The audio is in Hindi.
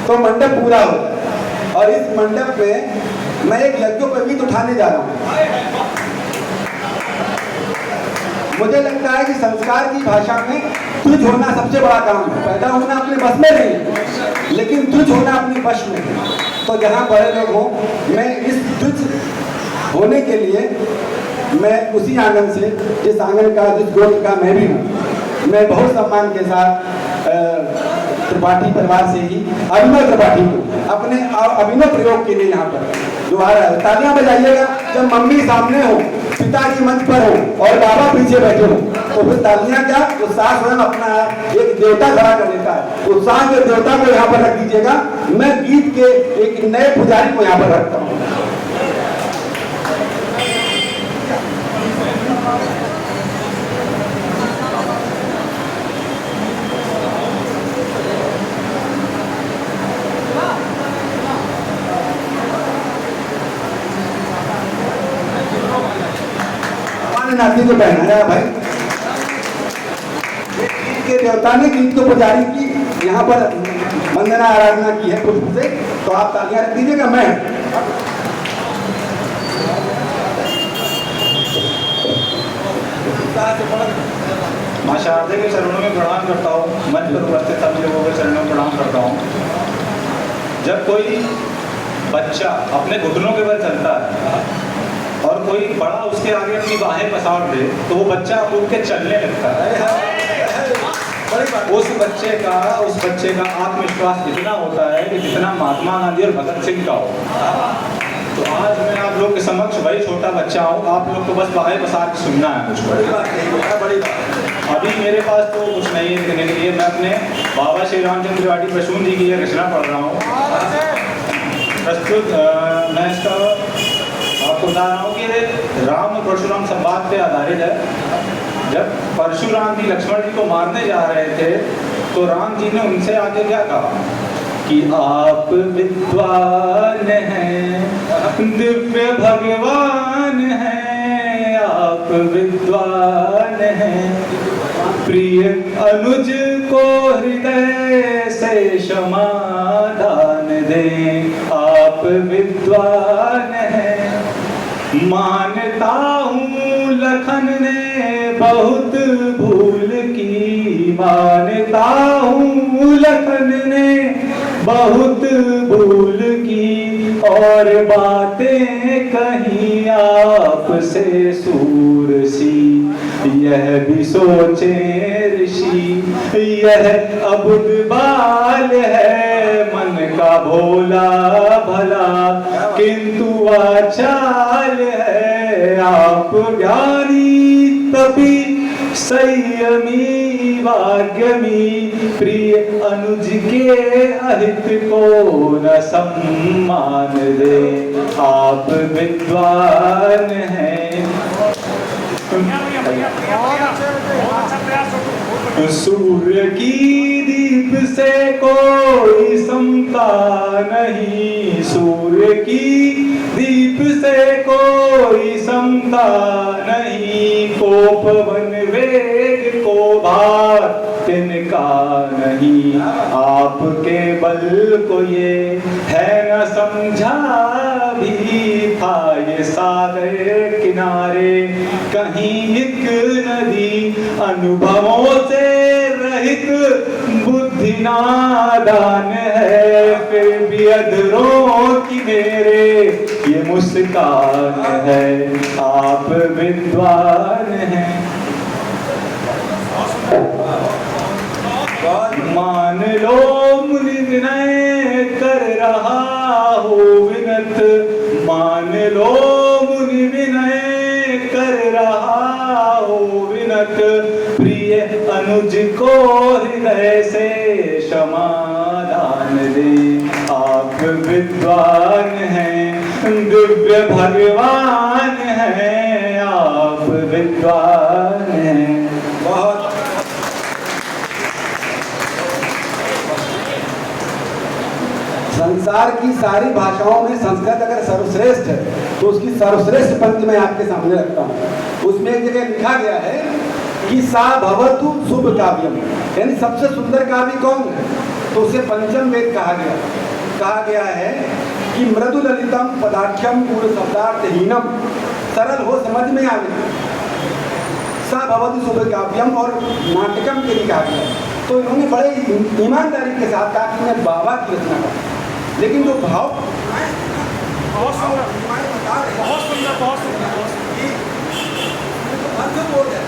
तो मंडप पूरा होता है। और इस मंडप में मैं एक यज्ञोपवीत उठाने जा रहा हूँ। मुझे लगता है कि संस्कार की भाषा में तुझ होना सबसे बड़ा काम है। पैदा होना अपने बस में नहीं है, लेकिन तुझ होना अपने वश में है। तो जहाँ बड़े लोग हों, मैं इस तुझ होने के लिए मैं उसी आंगन से, जिस आंगन का, जिस गोत्र का मैं भी हूँ, मैं बहुत सम्मान के साथ त्रिपाठी परिवार से ही अभिनव त्रिपाठी को अपने अभिनव प्रयोग के लिए यहाँ पर दोबारा तालियां बजाइएगा। जब मम्मी सामने हो, पिताजी मंच पर हो और बाबा पीछे बैठे हो, तो फिर तालियां क्या, उत्साह स्वयं अपना एक देवता खड़ा कर देता है। उत्साह के देवता को यहाँ पर रख दीजिएगा। मैं गीत के एक नए पुजारी को यहाँ पर रखता हूँ। नाती को पहनाया भाई, गीत के देवता ने गीत को पुजारी की यहाँ पर वंदना आराधना की है पुष्प से। तो आप तालियां रख दीजिएगा। मैं मां शारदे के चरणों में प्रणाम करता हूँ। मंच पर उपस्थित सभी लोगों के चरणों में प्रणाम करता हूँ। जब कोई बच्चा अपने घुटनों के बल चलता है और कोई बड़ा उसके आगे अपनी बाहें पसार दे, तो वो बच्चा उठ के चलने लगता है। उस बच्चे का आत्मविश्वास इतना होता है कि जितना महात्मा गांधी और भगत सिंह का हो। तो आज मैं आप लोग के समक्ष वही छोटा बच्चा हूँ। आप लोग को बस बाहें पसार के सुनना है मुझको। बड़ी बात। अभी मेरे पास तो कुछ नहीं है लिखने के लिए। मैं अपने बाबा श्री रामचंद्र त्रिपाठी प्रसून जी की यह रचना पढ़ रहा हूँ। प्रस्तुत मैं इसका आपको बता रहा हूँ कि राम परशुराम संवाद पे आधारित है। जब परशुराम जी लक्ष्मण जी को मारने जा रहे थे, तो राम जी ने उनसे आके क्या कहा कि आप विद्वान हैं, दिव्य भगवान हैं, आप विद्वान हैं, प्रिय अनुज को हृदय से समाधान दें, आप विद्वान हैं। मानता हूँ लखन ने बहुत भूल की, मानता हूँ लखन ने बहुत भूल की, और बातें कहीं आपसे सूर सी, यह भी सोचे ऋषि, यह अबुद बाल है, मन का भोला भला, किंतु आचाल है, आप ज्ञानी तपी संयमी वाग्यमी, प्रिय अनुज के अहित को न सम्मान दे, आप विद्वान हैं। सूर्य की दीप से कोई समता नहीं, सूर्य की दीप से कोई समता नहीं, को पवन वेग को भार तिनका नहीं, आपके बल को ये है न समझा भी था, ये सागर किनारे कहीं एक नदी, अनुभवों से रहित बुद्धि नादान है, फिर भी अधरों की मेरे ये मुस्कान है, आप विद्वान हैं। मान लो मुनि विनय कर रहा हो विनत, मान लो मुनि विनय कर रहा हो विनत, प्रिय अनुज को हृदय से क्षमादान दे, आप विद्वान हैं, दिव्य भगवान हैं, आप विद्वान हैं। बहुत संसार की सारी भाषाओं में संस्कृत अगर सर्वश्रेष्ठ है, तो उसकी सर्वश्रेष्ठ पंक्ति मैं आपके सामने रखता हूँ। उसमें एक जगह लिखा गया है कि सा भवतु शुभ काव्यम, यानी सबसे सुंदर काव्य कौन है? तो उसे पंचम वेद कहा गया है कि मृदु ललितम पदाख्यम पूर्ण शब्दार्थहीनम, सरल हो समझ में आवे, सा भवति शुभकाव्यम, और नाटकम के लिए कहा गया। तो इन्होंने बड़े ईमानदारी के साथ कहा कि मैं बाबा की रचना करूँ, लेकिन जो भाव बहुत सुंदर, बहुत सुंदर, बहुत सुंदर। अर्थ बोल है